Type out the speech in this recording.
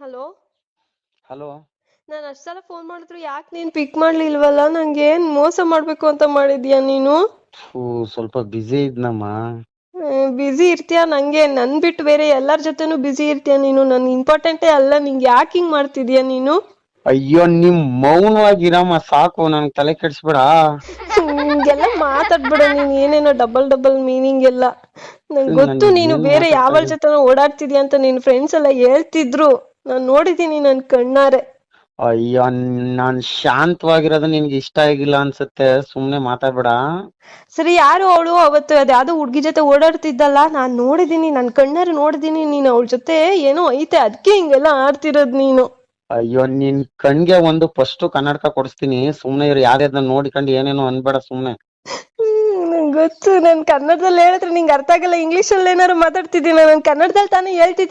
Hello. Hello. ನಾನು ಅಷ್ಟ್ ಸಲ ಫೋನ್ ಮಾಡಿದ್ರು ಯಾಕೆ ನೀನ್ ಪಿಕ್ ಮಾಡ್ಲಿಲ್ವಲ್ಲ? ನಂಗೆ ಏನ್ ಮೋಸ ಮಾಡ್ಬೇಕು ಅಂತ ಮಾಡಿದ್ಯಾ ನೀನು? ಸ್ವಲ್ಪ ಬಿಸಿ ಇದ್ನಮ್ಮ. ಬಿಸಿ ಇರ್ತೀಯ? ನಂಗೆ ನನ್ ಬಿಟ್ಟು ಬೇರೆ ಎಲ್ಲರ ಜೊತೆನೂ ಬಿಸಿ ಇರ್ತೀಯ ನೀನು. ನನ್ ಇಂಪಾರ್ಟೆಂಟೇ ಅಲ್ಲ ನಿಂಗೆ, ಯಾಕೆ ಹಿಂಗ್ ಮಾಡ್ತಿದ್ಯಾ ನೀನು? ಅಯ್ಯೋ ನಿಮ್ ಮೌನವಾಗಿರಮ್ಮ ಸಾಕು, ನನ್ಗೆ ತಲೆ ಕೆಡ್ಸ್ಬೇಡ. ಹಿಂಗೆಲ್ಲ ಮಾತಾಡ್ಬೇಡ ನೀನ್, ಏನೇನೋ ಡಬಲ್ ಮೀನಿಂಗ್ ಎಲ್ಲ. ನಂಗೆ ಗೊತ್ತು ನನ್ ನೀನು ಏನ್ ಬೇರೆ ಮಾತಾಡ್ತಾ ಯಾವಳ ಇದೀಯ? ಜೊತೆ ಓಡಾಡ್ತಿದ್ಯಾ ಅಂತ ನಿನ್ ಫ್ರೆಂಡ್ಸ್ ಎಲ್ಲ ಹೇಳ್ತಿದ್ರು. ನಾನ್ ನೋಡಿದೀನಿ ನನ್ ಕಣ್ಣಾರೆ. ಅಯ್ಯೋ ನಾನ್ ಶಾಂತವಾಗಿರೋದು ನಿನ್ಗೆ ಇಷ್ಟ ಆಗಿಲ್ಲ ಅನ್ಸುತ್ತೆ, ಸುಮ್ನೆ ಮಾತಾಡ್ಬೇಡ. ಸರಿ, ಯಾರು ಅವಳು? ಅವತ್ತು ಅದ್ಯಾವ್ದೋ ಹುಡ್ಗಿ ಜೊತೆ ಓಡಾಡ್ತಿದ್ದಲ್ಲ, ನಾನ್ ನೋಡಿದೀನಿ, ನನ್ ಕಣ್ಣಾರೆ ನೋಡಿದೀನಿ. ನೀನ್ ಅವಳ ಜೊತೆ ಏನೋ ಐತೆ, ಅದಕ್ಕೆ ಹಿಂಗೆಲ್ಲ ಆಡ್ತಿರೋದ್ ನೀನು. ಅಯ್ಯೋ ನಿನ್ ಕಣ್ಗೆ ಒಂದು ಫಸ್ಟ್ ಕನ್ನಡಕ ಕೊಡಿಸ್ತೀನಿ, ಸುಮ್ನೆ ಇರು. ಯಾರ್ಯಾರ ನೋಡಿಕೊಂಡು ಏನೇನೋ ಅನ್ಬೇಡ ಸುಮ್ನೆ. ನಂಗೆ ಗೊತ್ತು, ನನ್ ಕನ್ನಡದಲ್ಲಿ ಹೇಳಿದ್ರೆ ನಿಂಗೆ ಅರ್ಥ ಆಗಲ್ಲ. ಇಂಗ್ಲಿಷ್ ಅಲ್ಲಿ ಏನಾರು ಮಾತಾಡ್ತಿದ್ದೀನ? ನಾನು ಕನ್ನಡದಲ್ಲಿ ತಾನೇ ಹೇಳ್ತಿದ್ದೀನಿ.